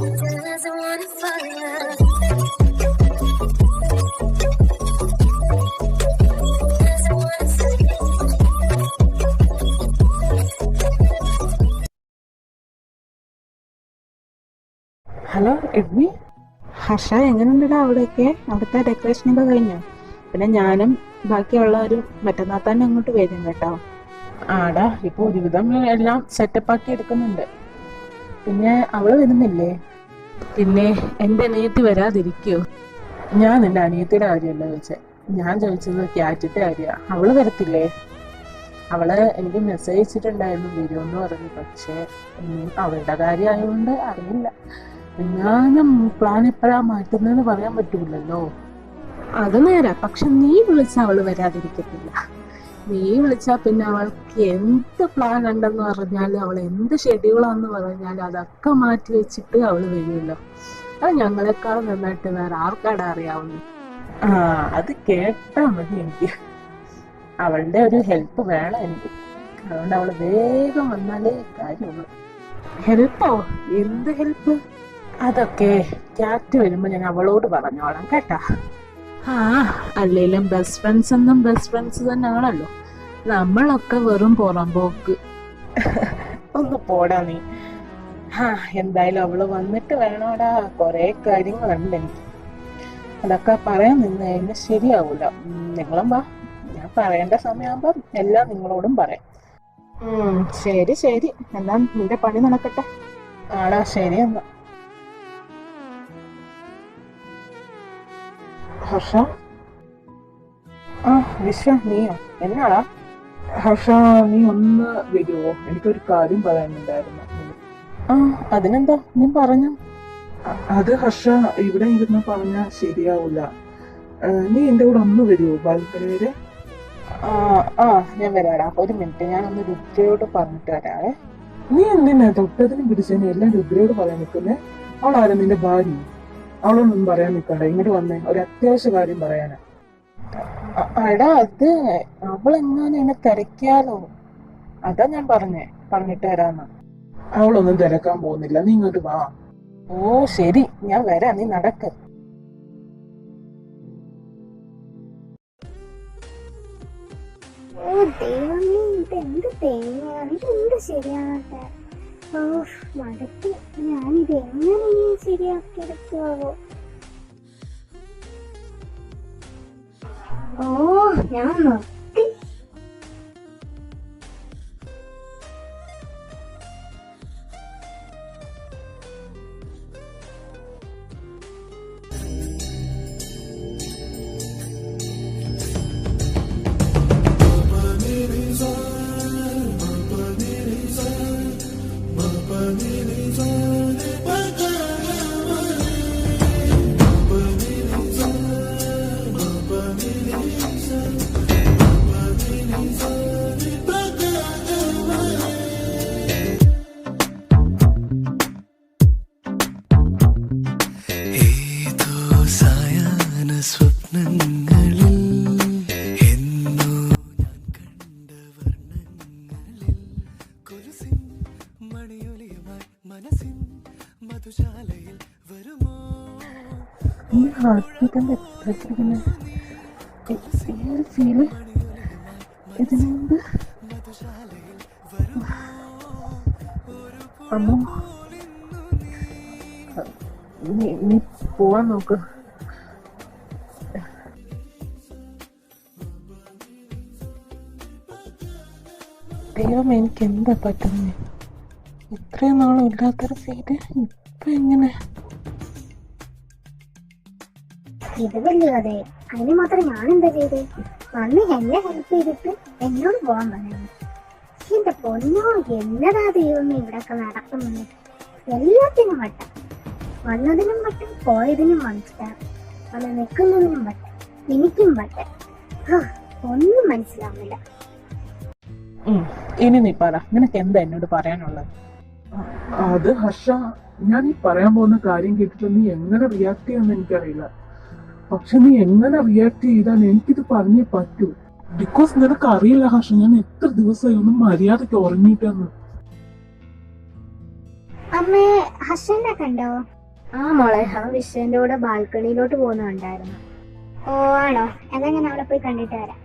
Hello എഡ്മി. Harsh എങ്ങനെയുണ്ടടാ അവിടെയൊക്കെ? അവിടുത്തെ ഡെക്കറേഷനൊക്കെ കഴിഞ്ഞോ? പിന്നെ ഞാനും ബാക്കിയുള്ളവരും മറ്റന്നാൾ തന്നെ അങ്ങോട്ട് വരും കേട്ടോ. ആടാ, ഇപ്പൊ ഒരുവിധം എല്ലാം സെറ്റപ്പാക്കി എടുക്കുന്നുണ്ട്. പിന്നെ അവള് വരുന്നില്ലേ? പിന്നെ എന്റെ അനിയത്തി വരാതിരിക്കോ? ഞാൻ നിന്റെ അനിയത്തിയുടെ കാര്യമല്ല ചോദിച്ചേ, ഞാൻ ചോദിച്ചത് ക്യാറ്റിന്റെ കാര്യമാണ്. അവള് വരത്തില്ലേ? അവള് എനിക്ക് മെസ്സേജ് അയച്ചിട്ടുണ്ടായിരുന്നു വരുമെന്ന് പറഞ്ഞു. പക്ഷെ അവളുടെ കാര്യമായതുകൊണ്ട് അറിയില്ല. ഞാനും പ്ലാൻ എപ്പോഴാ മാറ്റുന്നതെന്ന് പറയാൻ പറ്റൂലല്ലോ. അത് നേരാ, പക്ഷെ നീ വിളിച്ച അവള് വരാതിരിക്കത്തില്ല. നീ വിളിച്ചാ പിന്നെ അവൾക്ക് എന്ത് പ്ലാൻ ഉണ്ടെന്ന് പറഞ്ഞാലും അവൾ എന്ത് ഷെഡ്യൂളാന്ന് പറഞ്ഞാലും അതൊക്കെ മാറ്റി വെച്ചിട്ട് അവള് വരുമല്ലോ. അത് ഞങ്ങളെക്കാൾ നന്നായിട്ട് വേറെ ആർക്കാടാ അറിയാവുന്നു. അത് കേട്ടാ മതി എനിക്ക്. അവളുടെ ഒരു ഹെൽപ്പ് വേണം എനിക്ക്. അതുകൊണ്ട് അവള് വേഗം വന്നാലേ കാര്യമുള്ളൂ. ഹെൽപ്പോ? എന്ത് ഹെൽപ്പ്? അതൊക്കെ ക്യാറ്റ് വരുമ്പോ ഞാൻ അവളോട് പറഞ്ഞോളാം കേട്ടാ. അല്ലേലും ബെസ്റ്റ് ഫ്രണ്ട്സ് എന്നും ബെസ്റ്റ് ഫ്രണ്ട്സ് തന്നെ ആണല്ലോ. നമ്മളൊക്കെ വെറും പുറമ്പോക്ക്. ഒന്ന് പോടാ നീ. എന്തായാലും അവള് വന്നിട്ട് വേണോടാ. കൊറേ കാര്യങ്ങളുണ്ട് എനിക്ക്. അതൊക്കെ പറയാൻ നിന്ന് കഴിഞ്ഞാൽ ശരിയാവൂല. നിങ്ങളും വാ, ഞാൻ പറയേണ്ട സമയമാകുമ്പോ എല്ലാം നിങ്ങളോടും പറയാം. ശരി ശരി, എന്നാ നിന്റെ പണി നടക്കട്ടെ. ആടാ, ശരി എന്നാ. ഹർഷ. വിശ്വ, നീയോ? എന്നാടാ? ഹർഷ, നീ ഒന്ന് വരുമോ? എനിക്കൊരു കാര്യം പറയാനുണ്ടായിരുന്നു. അതിനെന്താ, നീ പറഞ്ഞു. അത് ഹർഷ, ഇവിടെ ഇരുന്ന് പറഞ്ഞാ ശരിയാവൂല. നീ എന്റെ കൂടെ ഒന്ന് വരുമോ ബാൽക്കണി വരെ? ഞാൻ വരാടാ. ഒരു മിനിറ്റ്, ഞാനൊന്ന് രുദ്രയോട് പറഞ്ഞിട്ട് വരാവേ. നീ എന്തിനാ തൊട്ടതിനും പിടിച്ചതിനും എല്ലാം രുദ്രയോട് പറയാൻ നിൽക്കുന്നേ? അവളാരും നിന്റെ ഭാര്യ. അവളൊന്നും പറയാൻ നിൽക്കണ്ട, ഇങ്ങോട്ട് വന്നേ, ഒരു അത്യാവശ്യ കാര്യം പറയാനാ. എടാ, അത് അവളെങ്ങാനും എന്നെ തിരക്കിയാലോ, അതാ ഞാൻ പറഞ്ഞിട്ട് വരാന്ന്. അവളൊന്നും തിരക്കാൻ പോകുന്നില്ല, നീ ഇങ്ങോട്ട് വാ. ശരി, ഞാൻ വരാം, നീ നടക്ക്. മടുത്ത് ഞാനിത് എങ്ങനെ ശരിയാക്കിയെടുക്കുവോ? ഞാൻ നിർത്തി. സ്വപ്നങ്ങളിൽ എന്നോ ഞാൻ കണ്ട വർണ്ണങ്ങളിൽ കൊലുസിൻ മണിയൊലിയുമായി മനസ്സിൻ മധുശാലയിൽ വരുമോ? നീ പോവാൻ നോക്ക്. ദൈവം, എനിക്ക് എന്താ പറ്റുന്നേ? ഇത്രയും നാളും ഇല്ലാത്തൊരു ഫീല് ഇപ്പൊ എങ്ങനെ? ഇത് വലിയ കഥയെ. അതിന് മാത്രം ഞാൻ എന്താ ചെയ്ത്? വന്ന് എന്നെ ഹെൽപ്പ് ചെയ്തിട്ട് എന്നോട് പോകാൻ പറയുന്നു. എന്റെ പൊന്നോ, എന്നതാ ദൈവം ഇവിടൊക്കെ നടക്കുന്നത്? എല്ലാത്തിനും വട്ടം. വന്നതിനും വട്ടം, പോയതിനും മനസ്സിലാവും. വന്ന് നിൽക്കുന്നതിനും വട്ടം, എനിക്കും വട്ടം. ഒന്നും മനസ്സിലാവുന്നില്ല. ഇനി നീ പറ, നിനക്ക് എന്താ എന്നോട് പറയാനുള്ളത്? അത് ഹർഷ, ഞാൻ ഈ പറയാൻ പോകുന്ന കാര്യം കേട്ടിട്ട് നീ എങ്ങനെ റിയാക്ട് ചെയ്യാന്ന് എനിക്കറിയില്ല. പക്ഷെ നീ എങ്ങനെ റിയാക്ട് ചെയ്താൽ എനിക്കിത് പറഞ്ഞേ പറ്റൂ. ബിക്കോസ് നിനക്ക് അറിയില്ല ഹർഷ, ഞാൻ എത്ര ദിവസമായി ഒന്നും മര്യാദക്ക് ഉറങ്ങിയിട്ടെന്ന്. അമ്മേ, ഹർഷനെ കണ്ടോ? ആ മോളെ, അവൻ വിശ്വന്റെ കൂടെ ബാൽക്കണിയിലോട്ട് പോകുന്നുണ്ടായിരുന്നു. ഓ ആണോ? എന്നാ ഞാൻ അവിടെ പോയി കണ്ടിട്ട് വരാം.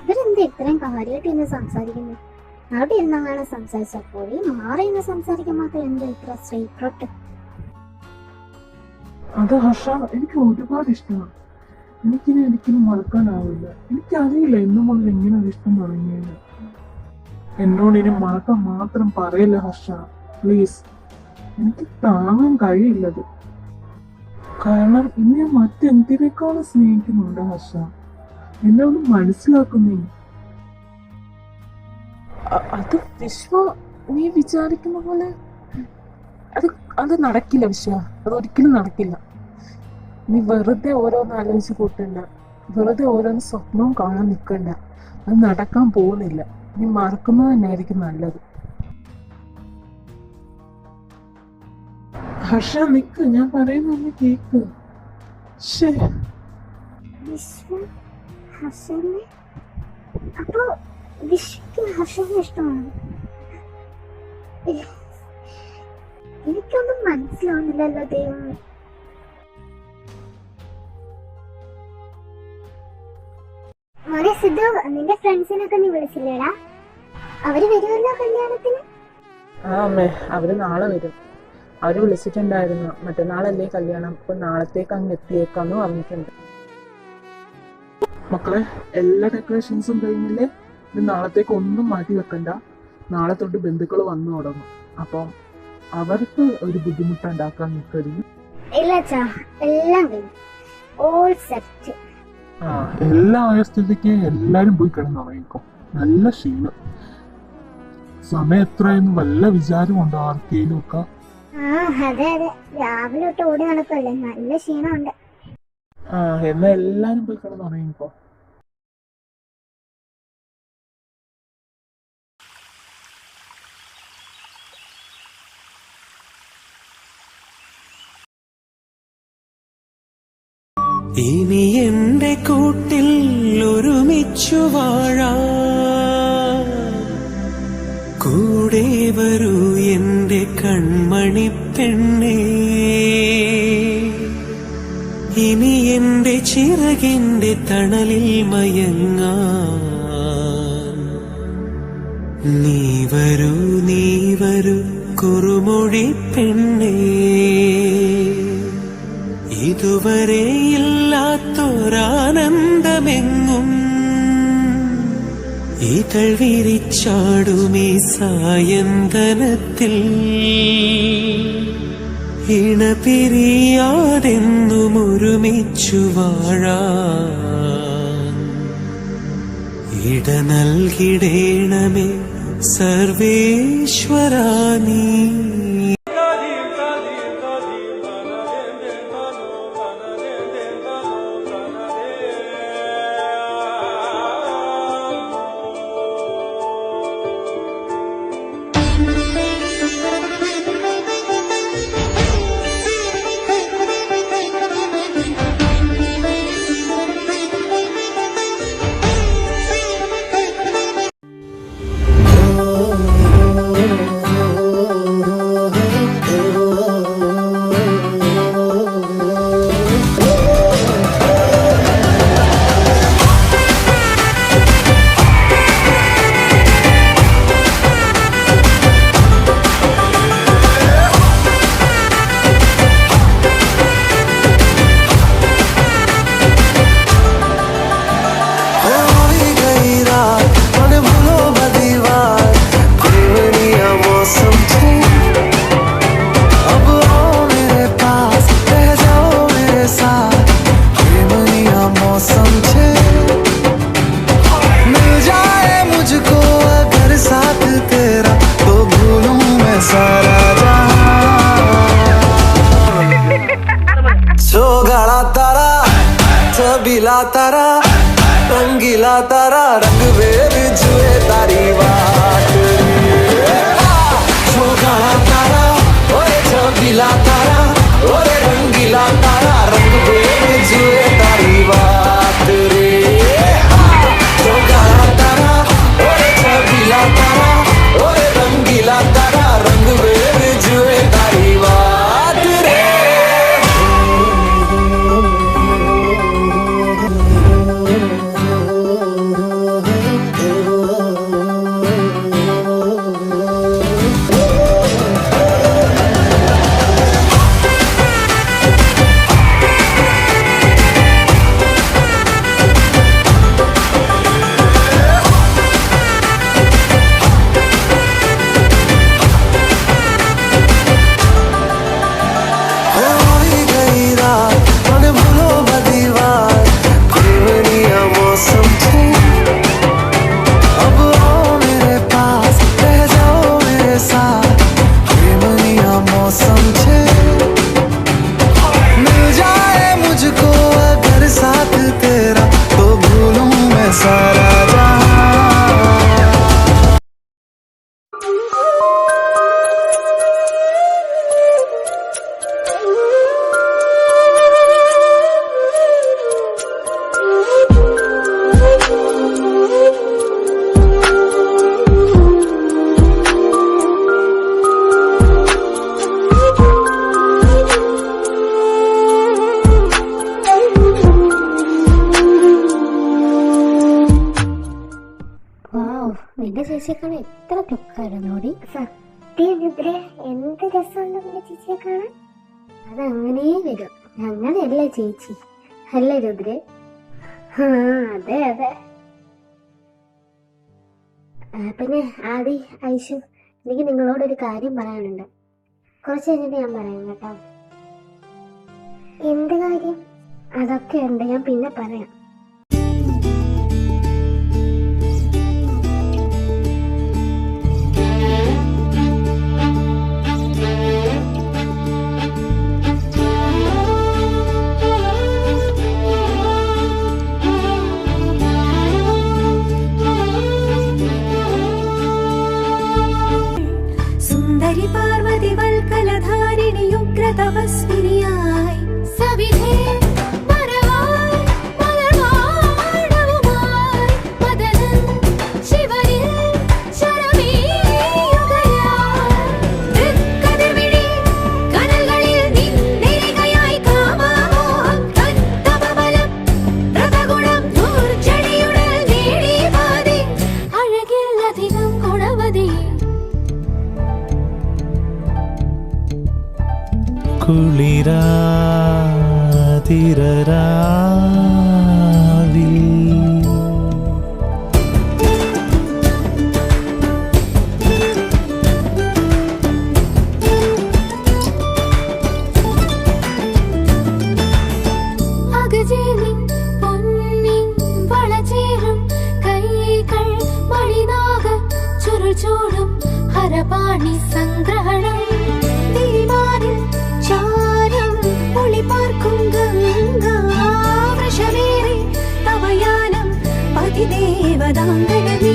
ഇവരെന്താ ഇത്രയും കാര്യമായിട്ട് ഇന്ന് സംസാരിക്കുന്നത്? അവിടെ ഇരുന്നങ്ങനെ സംസാരിച്ചാൽ പോയി, മാറി ഇന്ന് സംസാരിക്കാൻ മാത്രം എന്താ ഇത്ര സീക്രട്ട്? അത് ഹർഷ, എനിക്ക് ഒരുപാട് ഇഷ്ടമാണ്. എനിക്കിനി ഒരിക്കലും മറക്കാനാവില്ല. എനിക്കറിയില്ല എന്നു മുതൽ എങ്ങനെ ഒരു ഇഷ്ടം തുടങ്ങിയത്. എന്നോട് ഇനി മറക്കാൻ മാത്രം പറയില്ല ഹർഷ, പ്ലീസ്. എനിക്ക് താങ്ങാൻ കഴിയില്ലത്. കാരണം ഇന്ന് ഞാൻ മറ്റെന്തിനേക്കാളും സ്നേഹിക്കുന്നുണ്ട് ഹർഷ. എന്നെ ഒന്ന് മനസ്സിലാക്കുന്നേ. അത് വിശ്വ, നീ വിചാരിക്കുന്ന പോലെ അത് നടക്കില്ല വിശ്വ. അതൊരിക്കലും നടക്കില്ല. നീ വെറുതെ ഓരോന്ന് ആലോചിച്ച് കൂട്ടണ്ട, വെറുതെ ഓരോന്ന് സ്വപ്നവും കാണാൻ നിൽക്കണ്ട. അത് നടക്കാൻ പോകുന്നില്ല. നീ മറക്കുന്നത് തന്നെയായിരിക്കും നല്ലത്. ഹർഷ നിക്ക്, ഞാൻ പറയുന്ന കേക്ക്. അപ്പൊ വിശ്വക്ക് ഹർഷനെ ഇഷ്ടമാണ്? എനിക്കൊന്നും മനസ്സിലാവുന്നില്ലല്ലോ ദൈവം. മോനെ സിദ്ധു, നിന്റെ ഫ്രണ്ട്സിനൊക്കെ നീ വിളിച്ചില്ലേടാ? അവര് വരുമല്ലോ കല്യാണത്തിന്? ആ അമ്മേ, അവര് നാളെ വരും. അവര് വിളിച്ചിട്ടുണ്ടായിരുന്നു. മറ്റന്നാളല്ലേ കല്യാണം, അപ്പൊ നാളത്തേക്ക് അങ്ങ് എത്തിയേക്കാന്ന് പറഞ്ഞിട്ടുണ്ട്. മക്കളെ, എല്ലാ ഡെക്കറേഷൻസും കഴിഞ്ഞില്ലേ? ഇനി നാളത്തേക്ക് ഒന്നും മാറ്റി വെക്കണ്ട. നാളെ തൊട്ട് ബന്ധുക്കൾ വന്നു തുടങ്ങും. അപ്പം അവർക്ക് ഒരു ബുദ്ധിമുട്ടുണ്ടാക്കാൻ നിൽക്കരുത്. ഇല്ല അച്ഛാ, എല്ലാം കഴിഞ്ഞു. All set. ആ, എല്ലാം ആയ സ്ഥിതിക്ക് എല്ലാരും പോയി കിടന്നുറങ്ങിക്കും. നല്ല ക്ഷീണം. സമയം എത്രയെന്ന് വല്ല വിചാരമുണ്ടോ ആർക്കേലും ഒക്കെ? ആ അതെ അതെ, രാവിലെ തൊട്ട് ഓടി നടക്കല്ലേ, നല്ല ക്ഷീണമുണ്ട്. ആ, എന്നാ എല്ലാരും പോയി കിടന്നുറങ്ങിക്കോ. ഇനി എന്റെ കൂട്ടിൽ ഒരുമിച്ചു വാഴാം, കൂടെ വരൂ എന്റെ കൺമണി പെണ്ണേ. ഇനി എന്റെ ചിറകിന്റെ തണലിൽ മയങ്ങാൻ നീ വരൂ കുറുമൊഴി പെണ്ണേ. ഇതുവരെ ഇല്ലാത്തൊരാനന്ദമെങ്ങും ഇതൾ വിരിച്ചാടുമീ സായന്തനത്തിൽ. ഇണപിരിയാതെന്നും ഒരുമിച്ചു വാഴാൻ ഇട നൽകിടേണമേ സർവേശ്വരാ നീ. छबीला तारा रंगीला तारा रंग वेद जुए तारी बात छोगाला तारा ओए छबीला तारा ओए रंगीला तारा रंग वेद जुए तारी बात रे छोगाला तारा നിന്റെ ചേച്ചിയെ കാണാൻ എത്ര ലുക്കായിരുന്നോടി. സത്യം രുദ്രേ, എന്ത് രസമുണ്ട് നിന്റെ ചേച്ചിയെ കാണാൻ. അതങ്ങനെ വരും, ഞങ്ങളല്ലേ ചേച്ചി, അല്ലേ രുദ്രേ? അതെ അതെ. പിന്നെ ആദി, ഐഷു, എനിക്ക് നിങ്ങളോടൊരു കാര്യം പറയാനുണ്ട്. കുറച്ച് കഴിഞ്ഞിട്ട് ഞാൻ പറയാം കേട്ടോ. എന്ത് കാര്യം? അതൊക്കെ ഉണ്ട്, ഞാൻ പിന്നെ പറയാം. പാർവതി വൽക്കലധാരിണി ഉഗ്രതപസ്വിനിയായി സവിധേ വരവായി മലർവാണവുമായി മദനൻ ശിവനിൽ ശരമേയുകയായി തൃക്കതിർവിഴി കനൽകളിൽ നിന്നെരികയായി കാമമോഹം തത്തമബലം പ്രതഗുണം ദുർജടിയുടെ നേടി പാതി അഴകിൽ അധികം ഗുണവതി കുളിരാതിരരാവിൽ അകജേലിൻ പൊന്നിൻ വളചേരും കൈകൾ മണിനാഗ ചുരുചൂടും ഹരപാണി സംഗ്രഹണം തിരിമാറിൽ ചാരം ഒളിപാർക്കും ഗംഗാവൃഷമേറി തവയാനം പതിദേവതാംഗനീ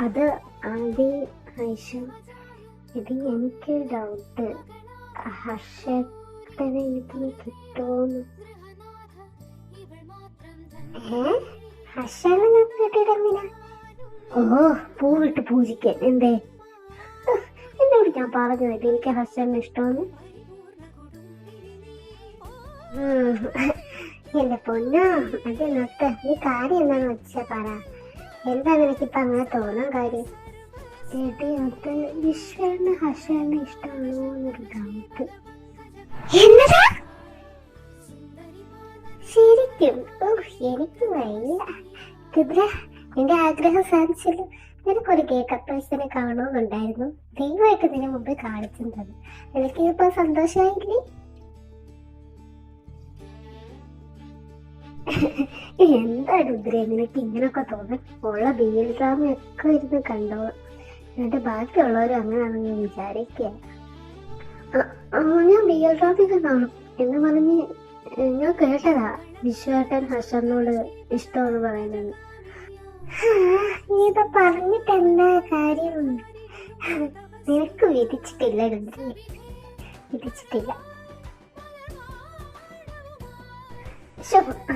അത് ആദി, ഐഷു, ഇത് എനിക്ക് ഡൗട്ട്. ഹർഷത്തിനെ എനിക്ക് കിട്ടുമോന്ന്. ഹർഷനെ നിങ്ങൾക്ക് കിട്ടിയിട്ടെന്തിനാ? ഓ, പൂവിട്ട് പൂജിക്കാൻ. എന്തേ എന്നോട് ഞാൻ പറഞ്ഞതല്ലേ എനിക്ക് ഹർഷനെ ഇഷ്ടമെന്ന്. എന്റെ പൊന്നോ, അത് നൊത്ത്. നീ കാര്യം എന്താണെന്ന് വെച്ചാ പറ. എന്താ നിനക്കിപ്പോ അങ്ങനെ തോന്നാൻ കാര്യം? ചേട്ടി, അത് വിശ്വന് ഹർഷന് ഇഷ്ടമാണോ എന്നൊരു ഡൗട്ട്. എന്നതാ? ശരിക്കും? ഓ, എനിക്ക് വയ്യ. രുദ്ര, നിന്റെ ആഗ്രഹം സാധിച്ചല്ലോ. നിനക്കൊരു കേക്ക് അപ്രേഷനെ കാണുമെന്നുണ്ടായിരുന്നു. ദൈവമായിട്ട് നിന്നെ മുമ്പ് കാണിച്ചു തന്നു. എനിക്ക് ഇപ്പൊ സന്തോഷമായില്ലേ? എന്താ രുദ്ര നിനക്ക് ഇങ്ങനൊക്കെ തോന്നുന്നു? ഉള്ള ബിയൽ ഡ്രാമയൊക്കെ ഇരുന്ന് കണ്ടോ. എന്നിട്ട് ബാക്കിയുള്ളവരും അങ്ങനെയാണെന്ന് ഞാൻ വിചാരിക്കുക. ഞാൻ BL ട്രോഫിക്ക് കാണും എന്ന് പറഞ്ഞ് ഞാൻ കേട്ടതാ വിശ്വേട്ടൻ ഹർഷനോട് ഇഷ്ടമെന്ന് പറയുന്നത്. ഇത് പറഞ്ഞിട്ട് എന്താ കാര്യം? നിനക്ക് വിധിച്ചിട്ടില്ല, വിധിച്ചിട്ടില്ല.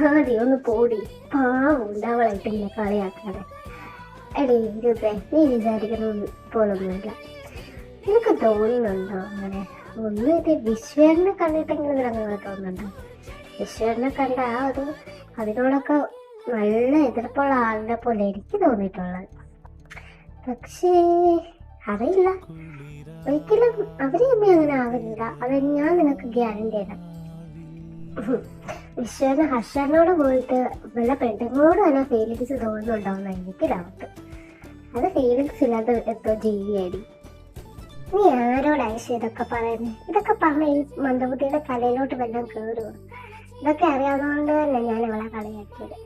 ആദ്യം ഒന്ന് പോടി, പാവുണ്ട് അവളായിട്ട് ഇങ്ങനെ കളിയാക്കാതെ. എടീ ഇരുപേ, നീ വിചാരിക്കുന്ന പോലൊന്നുമില്ല. നിനക്ക് തോന്നുന്നുണ്ടോ അങ്ങനെ? ഒന്നും വിശ്വേറിനെ കണ്ടിട്ടെങ്കിലും നിനക്ക് തോന്നുന്നുണ്ടോ? വിശ്വേറിനെ കണ്ട ആ ഒരു അതിനോടൊക്കെ നല്ല എതിർപ്പുള്ള ആളിനെ പോലെ എനിക്ക് തോന്നിയിട്ടുള്ളത്. പക്ഷേ അറിയില്ല, ഒരിക്കലും അവരെ അമ്മ അങ്ങനെ ആവില്ല. അത് ഞാൻ നിനക്ക് ഗ്യാരണ്ടി തരാം. വിശ്വന് ഹർഷനോട് പോയിട്ട് വല്ല പെണ്ണുങ്ങളോട് തന്നെ ഫീലിങ്സ് തോന്നുന്നുണ്ടാവുന്ന എനിക്ക് ഡൗട്ട്. അത് ഫീലിങ്സ് ഇല്ലാത്ത എന്തോ ജീവിയാടി. നീ ആരോടായി ഇതൊക്കെ പറയുന്നത്? ഇതൊക്കെ പറഞ്ഞ ഈ മന്ദബുദ്ധിയുടെ തലയിലോട്ട് വല്ലതും കയറുക? ഇതൊക്കെ അറിയാവുന്നതുകൊണ്ട് തന്നെ ഞാൻ അവളെ കളിയാക്കിയത്.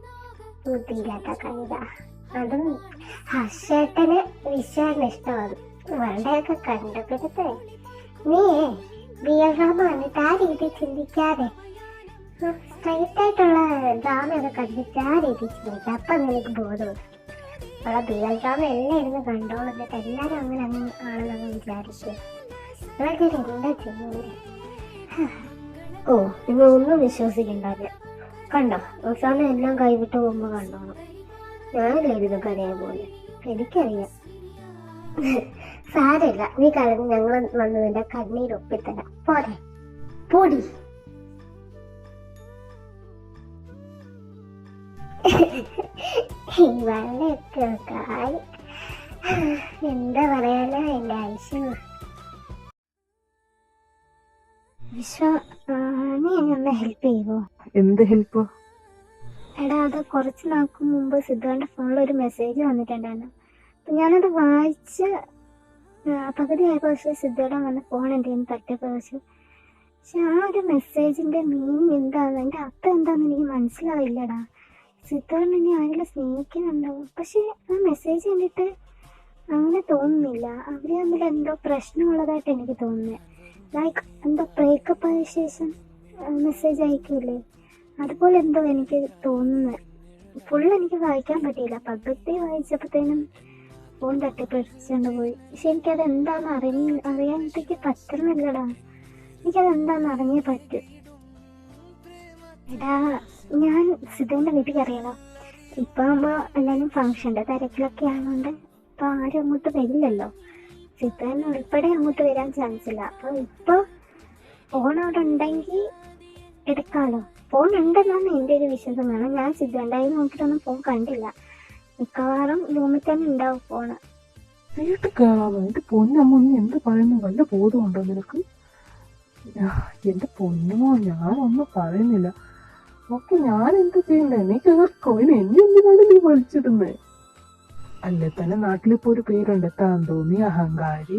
ബുദ്ധിയില്ലാത്ത കവിത. അതും ഹർഷേട്ടന് വിശ്വാസിന് ഇഷ്ടമാണ്. ഇവളുടെയൊക്കെ കണ്ടുപിടുത്തേ. നീ BL ഡ്രാമ കണ്ടിട്ട് ആ രീതി ചിന്തിക്കാതെ സ്ട്രൈറ്റ് ആയിട്ടുള്ള ഡ്രാമയൊക്കെ കണ്ടിട്ട് ആ രീതി ചിന്തിക്കുക. അപ്പം നിനക്ക് ബോധം. അവളെ BL ഡ്രാമ എല്ലാം ഇരുന്ന് കണ്ടോളും. എന്നിട്ട് എല്ലാവരും അങ്ങനെ ആണെന്നങ്ങ് വിചാരിച്ചു. അതൊക്കെ എന്താ ചെയ്യുന്നത്? ഓ, നിങ്ങൾ ഒന്നും വിശ്വസിക്കണ്ടാവില്ല. കണ്ടോ, അവസാനം എല്ലാം കൈവിട്ട് പോകുമ്പോൾ കണ്ടോണം. ഞാനില്ല ഇതൊക്കെ അതേപോലെ. എനിക്കറിയാം. സാരമില്ല, നീ കലഞ്ഞ് ഞങ്ങൾ വന്നതിന്റെ കണ്ണീരൊപ്പിത്തരാം. പോരെ, പൊടി. ഇവളുടെയൊക്കെ കാര്യം എന്താ പറയാനാ എന്റെ ആവശ്യം. വിശ്വ, നീ എന്നെ ഹെൽപ്പ് ചെയ്യുമോ? എന്ത് ഹെൽപ്പ്? എടാ, അത് കുറച്ച് നാൾക്ക് മുമ്പ് സിദ്ധാന്റെ ഫോണിൽ ഒരു മെസ്സേജ് വന്നിട്ടുണ്ടായിരുന്നു. അപ്പം ഞാനത് വായിച്ച് പകുതി ആയപ്പോൾ പക്ഷേ സിദ്ധയുടെ വന്ന ഫോൺ എൻ്റെ കയ്യിൽ തട്ടിയപ്പോൾ പക്ഷെ ആ ഒരു മെസ്സേജിന്റെ മീനിങ് എന്താണെന്ന്, എൻ്റെ അർത്ഥം എന്താണെന്ന് എനിക്ക് മനസ്സിലാവില്ലടാ. സിദ്ധാർത്ഥൻ ഇനി ആരെങ്കിലും സ്നേഹിക്കുന്നുണ്ടാവും. പക്ഷെ ആ മെസ്സേജ് കണ്ടിട്ട് അങ്ങനെ തോന്നുന്നില്ല. അവർ തമ്മിൽ എന്തോ പ്രശ്നമുള്ളതായിട്ട് എനിക്ക് തോന്നുന്നത്. ലൈക്ക് എന്തോ ബ്രേക്കപ്പ് ആയ ശേഷം മെസ്സേജ് അയക്കൂലേ, അതുപോലെ എന്തോ എനിക്ക് തോന്നുന്നത്. ഫുൾ എനിക്ക് വായിക്കാൻ പറ്റിയില്ല. പകുതി വായിച്ചപ്പോഴത്തേനും ഫോൺ തട്ടിപ്പിടിച്ചുകൊണ്ട് പോയി. പക്ഷെ എനിക്കത് എന്താണെന്ന് അറിയാനത്തേക്ക് പറ്റുന്നില്ലടാ. എനിക്കത് എന്താണെന്ന് അറിഞ്ഞേ പറ്റൂ. എടാ, ഞാൻ സിദ്ധുവിൻ്റെ വീട്ടിൽ അറിയണം. ഇപ്പം ആകുമ്പോൾ എല്ലാവരും ഫംഗ്ഷൻ്റെ തിരക്കിലൊക്കെ ആയതുകൊണ്ട് ഇപ്പം ആരും അങ്ങോട്ട് വരില്ലല്ലോ. സിദ്ധുവിന് ഉൾപ്പെടെ അങ്ങോട്ട് വരാൻ ചാൻസ് ഇല്ല. അപ്പോൾ ഇപ്പോൾ ഫോൺ അവിടെ ഉണ്ടെങ്കിൽ എടുക്കാമല്ലോ. ഫോൺ ഉണ്ടെന്നാണ് എൻ്റെ ഒരു വിശ്വാസം. വേണം, ഞാൻ സിദ്ധുണ്ടായി നോക്കിയിട്ടൊന്നും ഫോൺ കണ്ടില്ല. മിക്കവാറും റൂമിൽ തന്നെ ഉണ്ടാവും ഫോണ്. വീട്ടിൽ കയറാമോ? എന്റെ പൊന്നമ്മ, നീ എന്ത് പറയുന്നു? വല്ല ബോധമുണ്ടോ നിനക്ക്? എന്റെ പൊന്നമ്മോ, ഞാനൊന്നും പറയുന്നില്ല. ഓക്കെ, ഞാൻ എന്ത് ചെയ്യണ്ടേ? നീ കേൾക്കോ? എന്നെ എന്തിനാണ് നീ വലിച്ചിടുന്നേ? അല്ലേ തന്നെ നാട്ടിലിപ്പോ ഒരു പേരുണ്ട്, താൻ തോന്നി അഹങ്കാരി.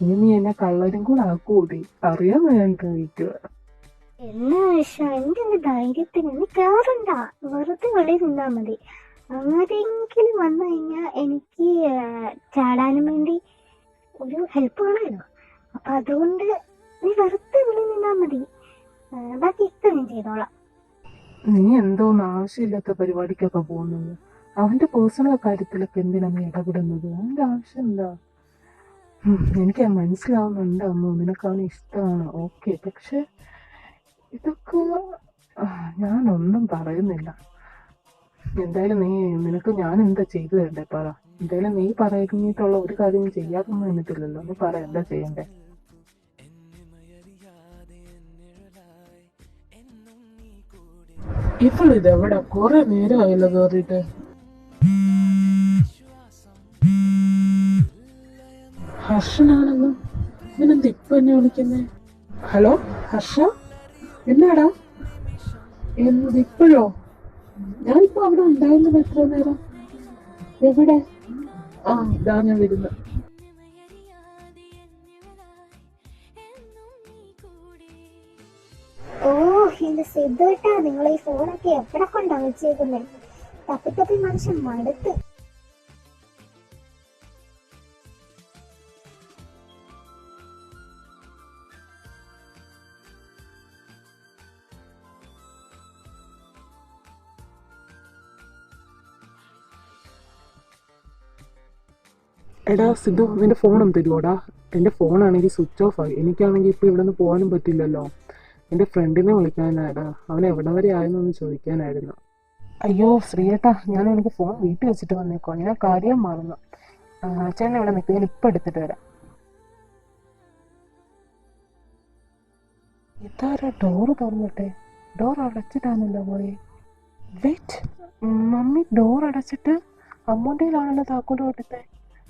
ഇനി നീ എന്നെ കള്ളരും കൂടെ ആക്കൂടി. അറിയാൻ വേണ്ടിയിരിക്കുക. എന്നാ ആവശ്യം? എൻ്റെ ധൈര്യത്തിന് നീ കയറണ്ട. വെറുതെ വെളിയിൽ നിന്നാ മതി. ആരെങ്കിലും വന്നു കഴിഞ്ഞാൽ എനിക്ക് ചാടാനും വേണ്ടി ഒരു ഹെൽപ്പ് വേണമല്ലോ. അപ്പൊ അതുകൊണ്ട് നീ വെറുതെ വെളിയിൽ നിന്നാ മതി. ബാക്കി ഇപ്പൊ ഞാൻ ചെയ്തോളാം. നീ എന്തോന്ന് ആവശ്യമില്ലാത്ത പരിപാടിക്കൊക്കെ പോകുന്നത്? അവന്റെ പേഴ്സണൽ കാര്യത്തിലൊക്കെ എന്തിനാ നീ ഇടപെടുന്നത്? അവന്റെ ആവശ്യം എന്താ? എനിക്ക് മനസ്സിലാവുന്നുണ്ട് അമ്മ, നിനക്ക് അവന് ഇഷ്ടമാണ്. ഓക്കെ, പക്ഷെ ഇതൊക്കെ ഞാനൊന്നും പറയുന്നില്ല. എന്തായാലും നിനക്ക് ഞാൻ എന്താ ചെയ്തു തരണ്ടേ? പറ. എന്തായാലും നീ പറഞ്ഞിട്ടുള്ള ഒരു കാര്യം ചെയ്യാതൊന്നും എന്നിട്ടില്ലല്ലോ. നീ പറ, എന്താ ചെയ്യണ്ടേ? ഇവളിതെവിടെ? കുറെ നേരമായല്ലോ കേറിയിട്ട്. ഹർഷനാണെന്ന് ഇവനെന്ത് ഇപ്പൊ എന്നെ വിളിക്കുന്നേ? ഹലോ ഹർഷ, എന്നാടാ? ഇപ്പോഴോ? ഞാനിപ്പോ അവിടെ ഉണ്ടായിരുന്നത് എത്ര നേരം? എവിടെ? ആ, ഇതാ ഞാൻ വരുന്നു. ഓ, എന്റെ സിദ്ധുട്ടാ, നിങ്ങൾ ഈ ഫോണൊക്കെ എവിടെ കൊണ്ടാ വെച്ചേക്കുന്നേ? തപ്പി തപ്പി മനുഷ്യൻ മടുത്ത്. എടാ സിദ്ധു, നിന്റെ ഫോൺ ഒന്ന് തരുമോടാ? എൻ്റെ ഫോണാണെങ്കിൽ സ്വിച്ച് ഓഫ് ആയി. എനിക്കാണെങ്കിൽ ഇപ്പോൾ ഇവിടെ നിന്ന് പോകാനും പറ്റില്ലല്ലോ. എൻ്റെ ഫ്രണ്ടിനെ വിളിക്കാനാടാ, അവൻ എവിടെ വരെ ആയെന്നൊന്ന് ചോദിക്കാനായിരുന്നു. അയ്യോ ശ്രീയേട്ടാ, ഞാൻ എനിക്ക് ഫോൺ വീട്ടിൽ വെച്ചിട്ട് വന്നേക്കോ, ഞാൻ കാര്യം മറന്നു. ചേട്ടൻ ഇവിടെ നിൽക്കുക, ഞാൻ ഇപ്പം എടുത്തിട്ട് വരാം. ഇതാരാ ഡോറ് തുറന്നിട്ടെ? ഡോർ അടച്ചിട്ടാണല്ലോ പോയെ. വെയിറ്റ്, മമ്മി ഡോർ അടച്ചിട്ട് അമ്മൂൻ്റെയിലാണല്ലോ താക്കോല് കൊടുത്തേ.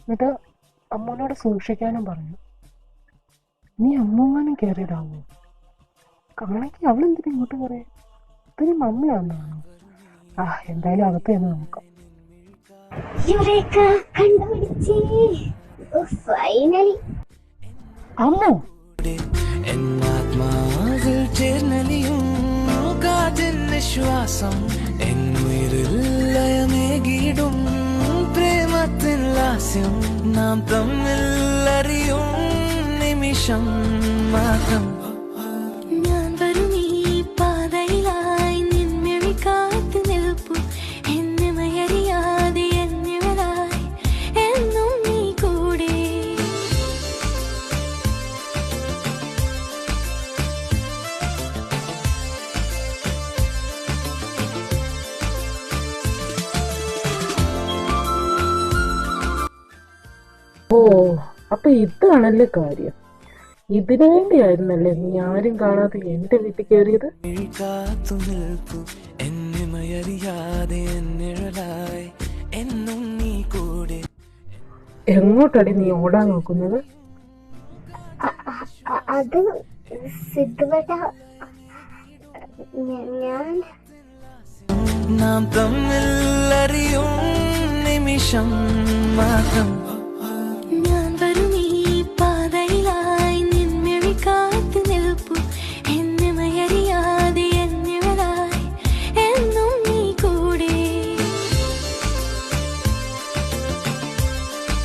എന്നിട്ട് അമ്മൂനോട് സൂക്ഷിക്കാനും പറഞ്ഞു. നീ അമ്മൂങ്ങാനും കയറിയതാവോ? കാണെങ്കിൽ അവളെന്തിനാ ഇങ്ങോട്ട് പറയാ? ഇത്തിരി മമ്മി വന്നാണോ? എന്തായാലും അകത്ത് തന്നെ നോക്കാം. അമ്മോ, എന്നാത്മാവിൽ ചേർന്നലിയും കാതിൽ നിശ്വാസം എന്നുയിരിൽ ലയമേകിടും പ്രേമത്തിൻ ലാസ്യം നാം തമ്മിൽ അറിയും നിമിഷം മാത്രം. ഞാൻ വരും ഈ പാതയിലായി നിൻമിഴി കാത്തു നിൽപ്പു എന്നിമയറിയാതെ എന്നിവരായി എന്നും നീ കൂടെ. ഓ, അപ്പൊ ഇതാണല്ലേ കാര്യം. ഇതിനു വേണ്ടിയായിരുന്നല്ലേ നീ ആരും കാണാതെ എന്റെ വീട്ടിൽ കയറിയത്? കാത്തു നിൽപ്പു എന്നിമയറിയാതെ എന്നിഴലായി എന്നും നീ കൂടെ. എങ്ങോട്ടടി നീ ഓടാൻ നോക്കുന്നത്? അത് സിദ്ധുവേട്ട, ഞാൻ നാം തമ്മിൽ അറിയും നിമിഷം മാത്രം.